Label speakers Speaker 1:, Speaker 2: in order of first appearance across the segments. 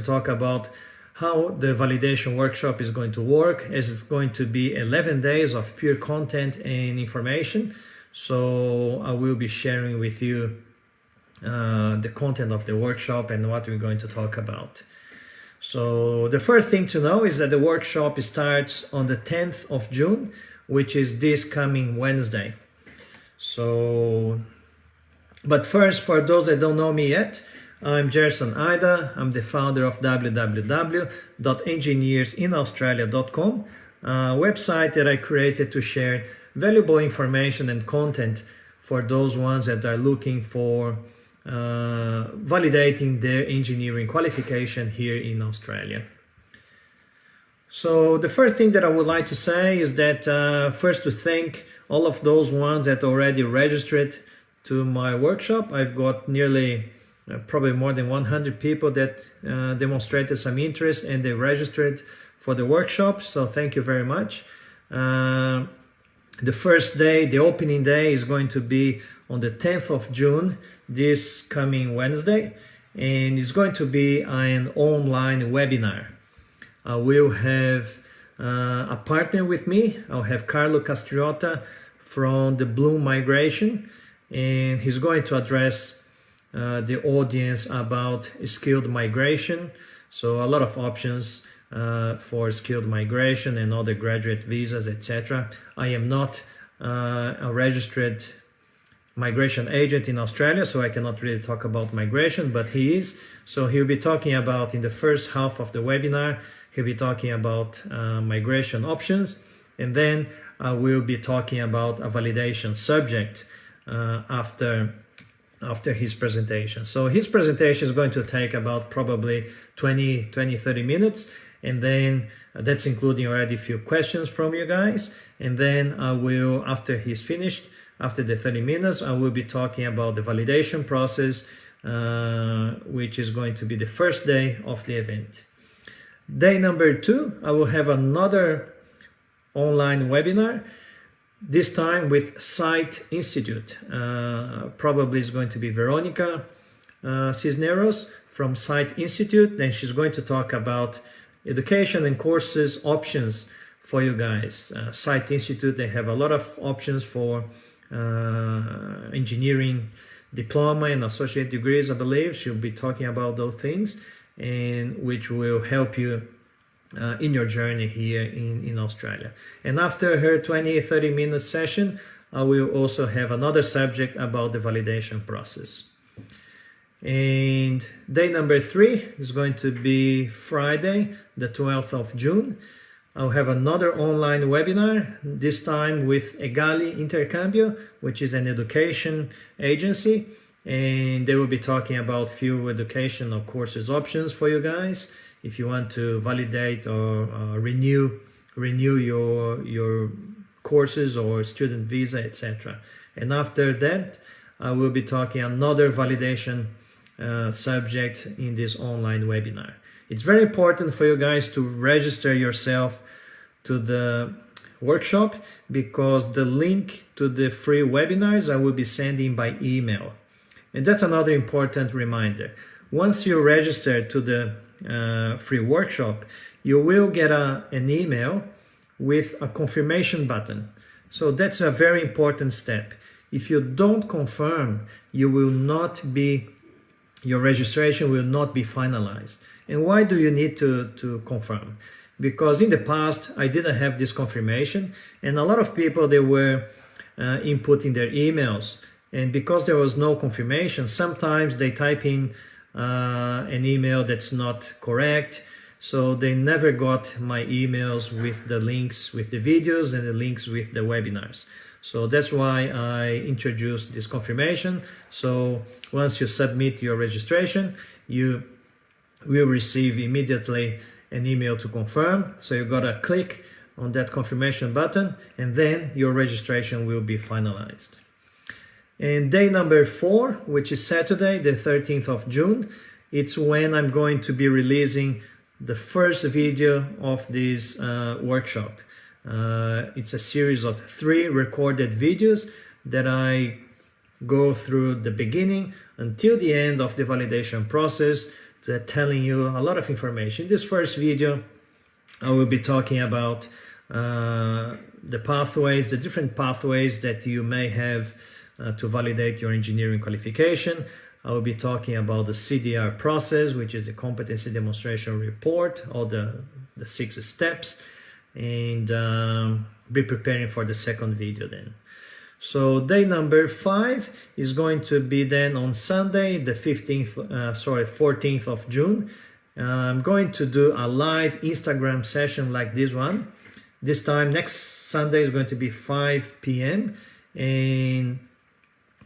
Speaker 1: to talk about how the validation workshop is going to work, as it's going to be 11 days of pure content and information. So I will be sharing with you the content of the workshop and what we're going to talk about. So the first thing to know is that the workshop starts on the 10th of June, which is this coming Wednesday. So, but first, for those that don't know me yet, I'm Gerson Ida. I'm the founder of www.engineersinaustralia.com, a website that I created to share valuable information and content for those ones that are looking for validating their engineering qualification here in Australia. So the first thing that I would like to say is that first to thank all of those ones that already registered to my workshop. I've got nearly probably more than 100 people that demonstrated some interest and they registered for the workshop. So thank you very much. The first day, the opening day, is going to be on the 10th of June, this coming Wednesday, and it's going to be an online webinar. I will have a partner with me. I'll have Carlo Castriota from the Bloom Migration, and he's going to address the audience about skilled migration. So a lot of options for skilled migration and other graduate visas, etc. I am not a registered migration agent in Australia, so I cannot really talk about migration, but he is. So he'll be talking about, in the first half of the webinar, he'll be talking about migration options, and then I will be talking about a validation subject after his presentation. So his presentation is going to take about probably 30 minutes. And then that's including already a few questions from you guys. And then I will, after he's finished, after the 30 minutes, I will be talking about the validation process, which is going to be the first day of the event. Day number 2, I will have another online webinar, this time with Site Institute. Probably is going to be Veronica Cisneros from Site Institute. Then she's going to talk about education and courses options for you guys. Site Institute, they have a lot of options for engineering diploma and associate degrees, I believe. She'll be talking about those things, and which will help you in your journey here in Australia. And after her 20-30 minute session, I will also have another subject about the validation process. And day number 3 is going to be Friday, the 12th of June. I'll have another online webinar, this time with Egali Intercâmbio, which is an education agency. And they will be talking about few educational courses options for you guys if you want to validate or renew your courses or student visa, etc. And after that, I will be talking another validation subject in this online webinar. It's very important for you guys to register yourself to the workshop, because the link to the free webinars I will be sending by email. And that's another important reminder. Once you register to the free workshop, you will get an email with a confirmation button. So that's a very important step. If you don't confirm, your registration will not be finalized. And why do you need to confirm? Because in the past, I didn't have this confirmation, and a lot of people, they were inputting their emails. And because there was no confirmation, sometimes they type in an email that's not correct. So they never got my emails with the links with the videos and the links with the webinars. So that's why I introduced this confirmation. So once you submit your registration, you will receive immediately an email to confirm. So you gotta click on that confirmation button, and then your registration will be finalized. And day number 4, which is Saturday, the 13th of June, it's when I'm going to be releasing the first video of this workshop. It's a series of 3 recorded videos that I go through the beginning until the end of the validation process, telling you a lot of information. In this first video, I will be talking about the pathways, the different pathways that you may have to validate your engineering qualification. I will be talking about the CDR process, which is the competency demonstration report, all the 6 steps, and be preparing for the second video then. So day number 5 is going to be then on Sunday, the 14th of June. I'm going to do a live Instagram session like this one. This time, next Sunday is going to be 5 p.m. and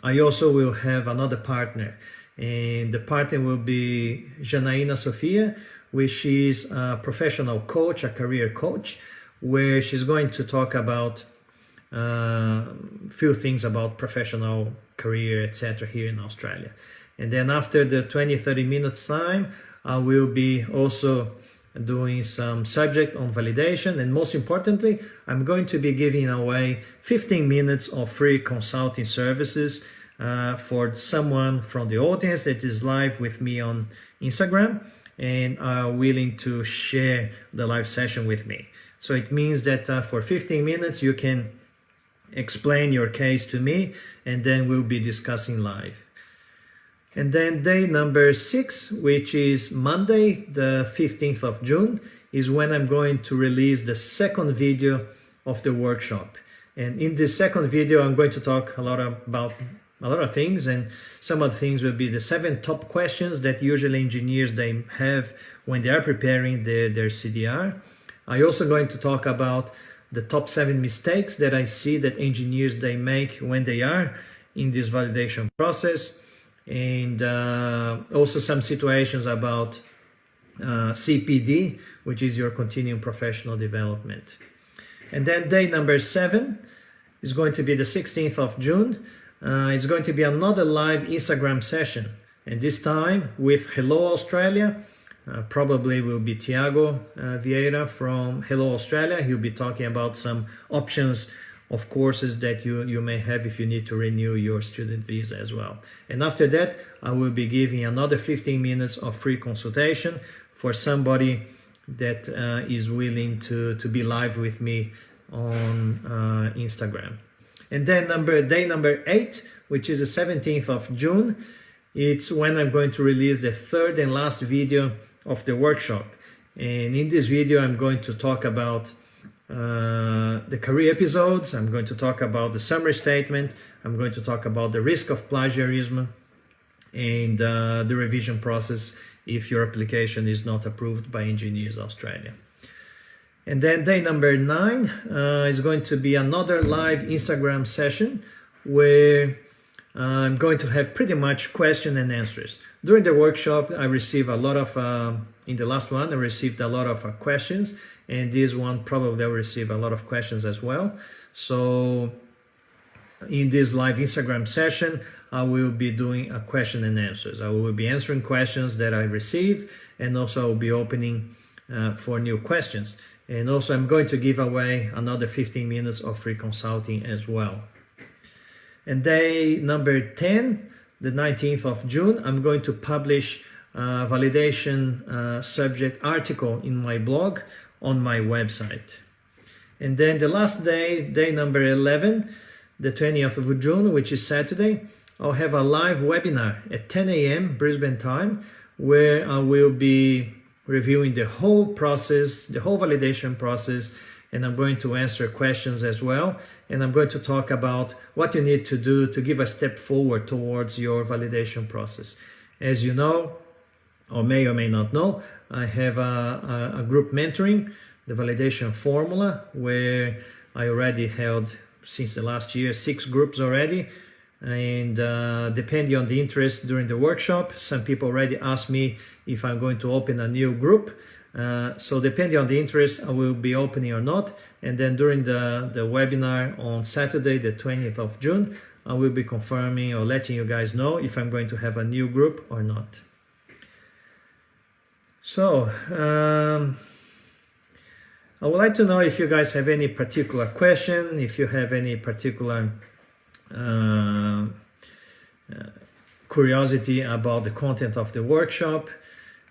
Speaker 1: I also will have another partner. And the partner will be Janaína Sofia, which is a professional coach, a career coach, where she's going to talk about few things about professional career, etc. here in Australia. And then after the 20-30 minutes time, I will be also doing some subject on validation, and most importantly, I'm going to be giving away 15 minutes of free consulting services for someone from the audience that is live with me on Instagram and are willing to share the live session with me. So it means that for 15 minutes you can explain your case to me, and then we'll be discussing live. And then day number 6, which is Monday, the 15th of June, is when I'm going to release the second video of the workshop. And in this second video, I'm going to talk about a lot of things, and some of the things will be the 7 top questions that usually engineers they have when they are preparing their CDR. I'm also going to talk about the top 7 mistakes that I see that engineers they make when they are in this validation process, and also some situations about CPD, which is your continuing professional development. And then day number 7 is going to be the 16th of June. It's going to be another live Instagram session, and this time with Hello Australia. Probably will be Tiago Vieira from Hello Australia. He'll be talking about some options of courses that you may have if you need to renew your student visa as well. And after that, I will be giving another 15 minutes of free consultation for somebody that is willing to be live with me on Instagram. And then day number 8, which is the 17th of June, it's when I'm going to release the 3rd and last video of the workshop. And in this video, I'm going to talk about the career episodes. I'm going to talk about the summary statement. I'm going to talk about the risk of plagiarism and the revision process if your application is not approved by Engineers Australia. And then day number 9 is going to be another live Instagram session where I'm going to have pretty much question and answers. During the workshop, I received a lot of, in the last one, I received a lot of questions, and this one probably I'll receive a lot of questions as well. So in this live Instagram session, I will be doing a question and answers. I will be answering questions that I receive, and also I will be opening for new questions. And also I'm going to give away another 15 minutes of free consulting as well. And day number 10, the 19th of June, I'm going to publish a validation subject article in my blog on my website. And then the last day, day number 11, the 20th of June, which is Saturday, I'll have a live webinar at 10 a.m. Brisbane time, where I will be reviewing the whole process, the whole validation process, and I'm going to answer questions as well. And I'm going to talk about what you need to do to give a step forward towards your validation process. As you know, or may not know, I have a group mentoring, the validation formula, where I already held since the last year 6 groups already. And depending on the interest during the workshop, some people already asked me if I'm going to open a new group. So depending on the interest, I will be opening or not. And then during the webinar on Saturday, the 20th of June, I will be confirming or letting you guys know if I'm going to have a new group or not. So I would like to know if you guys have any particular question, if you have any particular curiosity about the content of the workshop.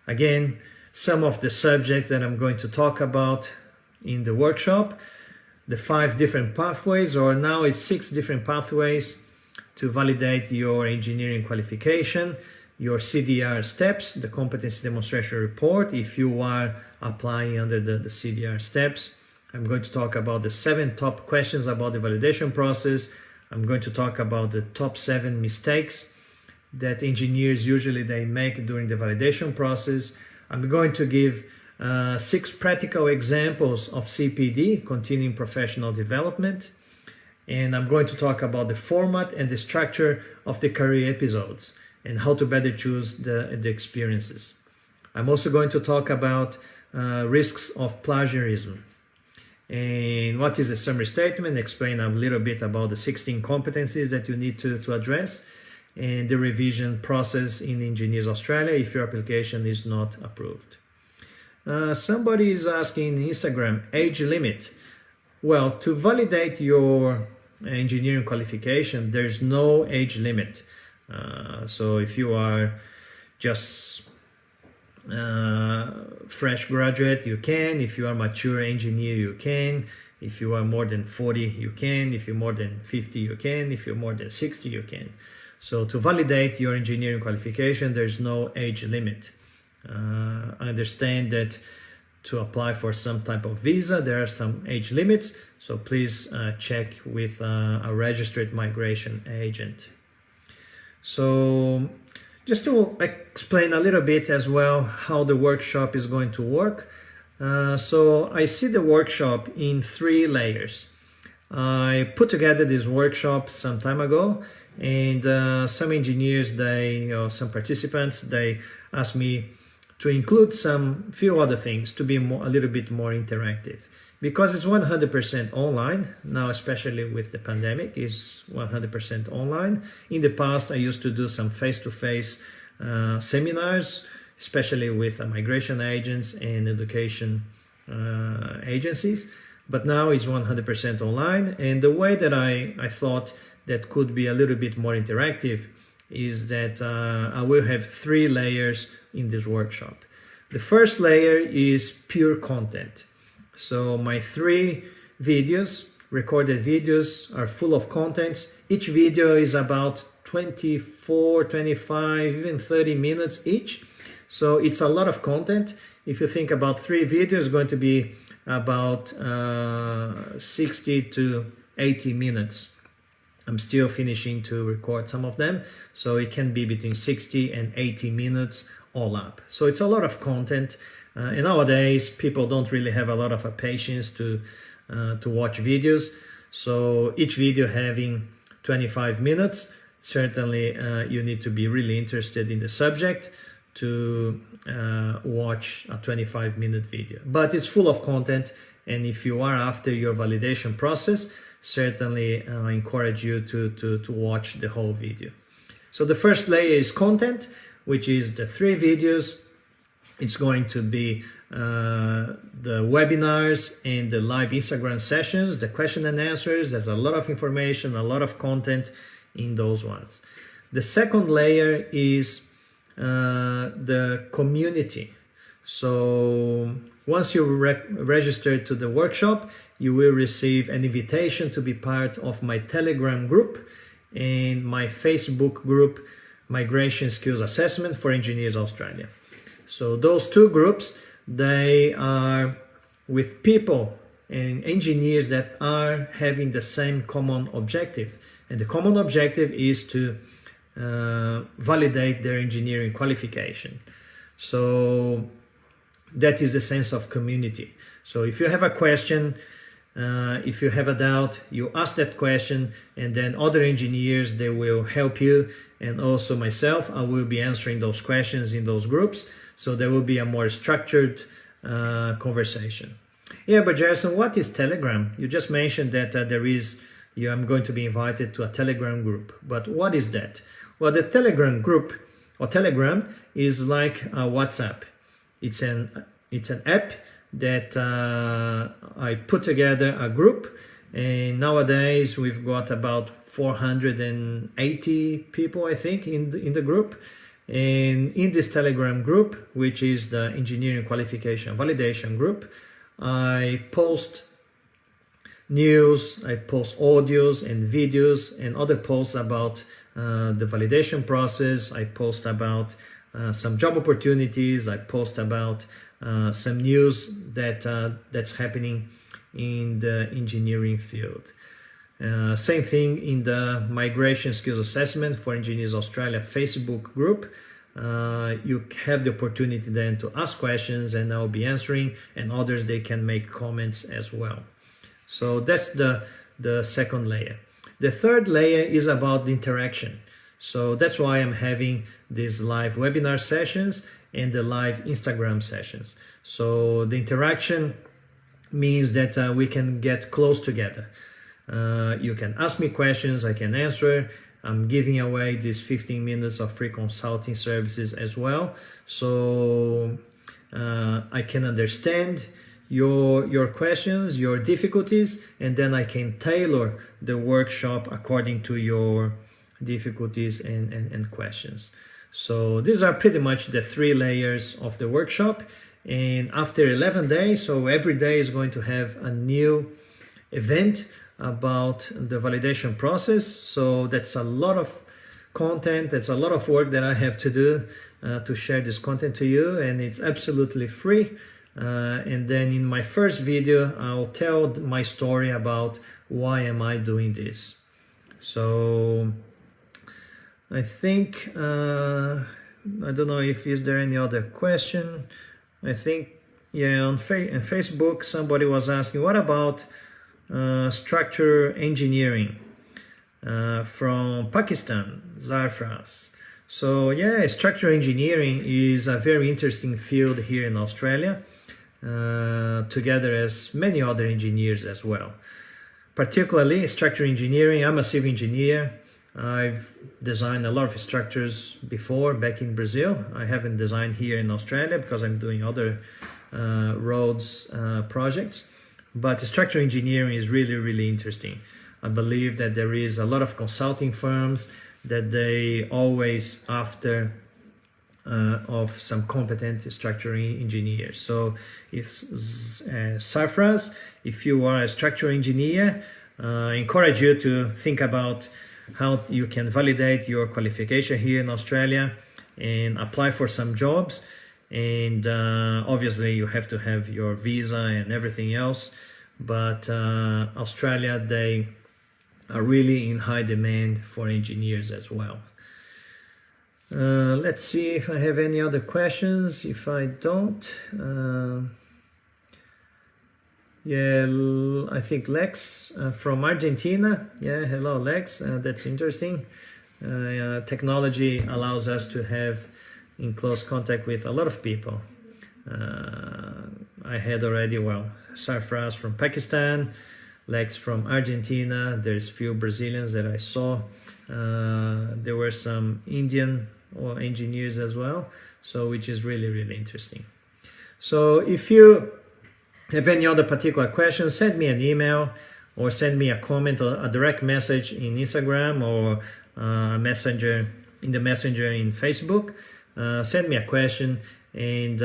Speaker 1: Again, some of the subjects that I'm going to talk about in the workshop, the 5 different pathways, or now it's 6 different pathways to validate your engineering qualification, your CDR steps, the competency demonstration report, if you are applying under the CDR steps. I'm going to talk about the 7 top questions about the validation process. I'm going to talk about the top 7 mistakes that engineers usually they make during the validation process. I'm going to give 6 practical examples of CPD, continuing professional development. And I'm going to talk about the format and the structure of the career episodes and how to better choose the experiences. I'm also going to talk about risks of plagiarism. And what is a summary statement, explain a little bit about the 16 competencies that you need to address, and the revision process in Engineers Australia if your application is not approved. Somebody is asking in Instagram, age limit. Well, to validate your engineering qualification, there's no age limit. So if you are just fresh graduate, you can. If you are mature engineer, you can. If you are more than 40, you can. If you're more than 50, you can. If you're more than 60, you can. So to validate your engineering qualification, there's no age limit. I understand that to apply for some type of visa, there are some age limits. So please check with a registered migration agent. So just to explain a little bit as well how the workshop is going to work. So I see the workshop in 3 layers. I put together this workshop some time ago, and some engineers, some participants, they asked me to include some few other things to be a little bit more interactive. Because it's 100% online, now especially with the pandemic, is 100% online. In the past, I used to do some face-to-face seminars, especially with migration agents and education agencies. But now it's 100% online. And the way that I thought that could be a little bit more interactive is that I will have 3 layers in this workshop. The first layer is pure content. So my 3 videos, recorded videos, are full of contents. Each video is about 24, 25, even 30 minutes each. So it's a lot of content. If you think about 3 videos, it's going to be about 60 to 80 minutes. I'm still finishing to record some of them. So it can be between 60 and 80 minutes all up. So it's a lot of content. And nowadays, people don't really have a lot of patience to watch videos. So each video having 25 minutes, certainly you need to be really interested in the subject to watch a 25-minute video. But it's full of content, and if you are after your validation process, certainly I encourage you to watch the whole video. So the first layer is content, which is the 3 videos. It's going to be the webinars and the live Instagram sessions, the question and answers. There's a lot of information, a lot of content in those ones. The second layer is the community. So once you register to the workshop, you will receive an invitation to be part of my Telegram group and my Facebook group, Migration Skills Assessment for Engineers Australia. So those 2 groups, they are with people and engineers that are having the same common objective. And the common objective is to validate their engineering qualification. So that is the sense of community. So if you have a question, if you have a doubt, you ask that question, and then other engineers, they will help you. And also myself, I will be answering those questions in those groups. So there will be a more structured conversation. Yeah, but Jason, what is Telegram? You just mentioned that I'm going to be invited to a Telegram group. But what is that? Well, the Telegram group, or Telegram, is like a WhatsApp. It's an app that I put together a group, and nowadays we've got about 480 people, I think, in the group. And in this Telegram group, which is the Engineering Qualification Validation group, I post news, I post audios and videos and other posts about the validation process. I post about some job opportunities. I post about some news that's happening in the engineering field. Same thing in the Migration Skills Assessment for Engineers Australia Facebook group. You have the opportunity then to ask questions and I'll be answering, and others, they can make comments as well. So that's the second layer. The third layer is about the interaction. So that's why I'm having these live webinar sessions and the live Instagram sessions. So the interaction means that we can get close together. You can ask me questions, I can answer. I'm giving away these 15 minutes of free consulting services as well. So I can understand your questions, your difficulties, and then I can tailor the workshop according to your difficulties and questions. So these are pretty much the 3 layers of the workshop. And after 11 days, so every day is going to have a new event about the validation process. So that's a lot of content, that's a lot of work that I have to do to share this content to you, and it's absolutely free. And then in my first video, I'll tell my story about why am I doing this. So I think, I don't know if is there any other question. I think, yeah, on Facebook, somebody was asking, what about structure engineering from Pakistan, Zarfraz. So yeah, structural engineering is a very interesting field here in Australia, together as many other engineers as well. Particularly structural engineering, I'm a civil engineer. I've designed a lot of structures before back in Brazil. I haven't designed here in Australia because I'm doing other roads projects. But structural engineering is really, really interesting. I believe that there is a lot of consulting firms that they always after of some competent structural engineers. So if Sarfraz, if you are a structural engineer, I encourage you to think about how you can validate your qualification here in Australia and apply for some jobs. And obviously you have to have your visa and everything else. But Australia, they are really in high demand for engineers as well. Let's see if I have any other questions. If I don't, yeah, I think Lex from Argentina. Yeah, hello Lex, that's interesting. Technology allows us to have in close contact with a lot of people. I had already, well, Sarfraz from Pakistan, Lex from Argentina, there's few Brazilians that I saw. There were some Indian engineers as well, so which is really, really interesting. So if you have any other particular questions, send me an email or send me a comment or a direct message in Instagram or a messenger in the messenger in Facebook. Send me a question, and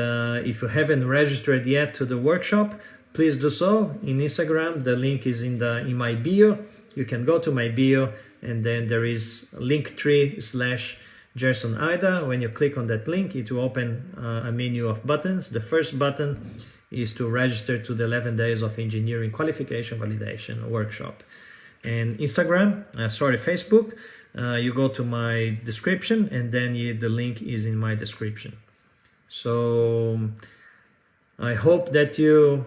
Speaker 1: if you haven't registered yet to the workshop, please do so in Instagram. The link is in my bio. You can go to my bio, and then there is linktree/Gerson Ida. When you click on that link, it will open a menu of buttons. The first button is to register to the 11 days of engineering qualification validation workshop. And Instagram, Facebook, you go to my description, and then the link is in my description. So I hope that you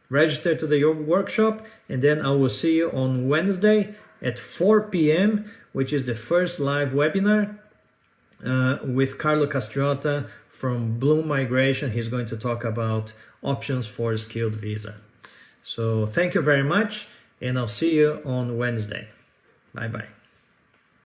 Speaker 1: register to the workshop, and then I will see you on Wednesday at 4 p.m., which is the first live webinar with Carlo Castriota from Bloom Migration. He's going to talk about options for skilled visa. So thank you very much, and I'll see you on Wednesday. Bye-bye.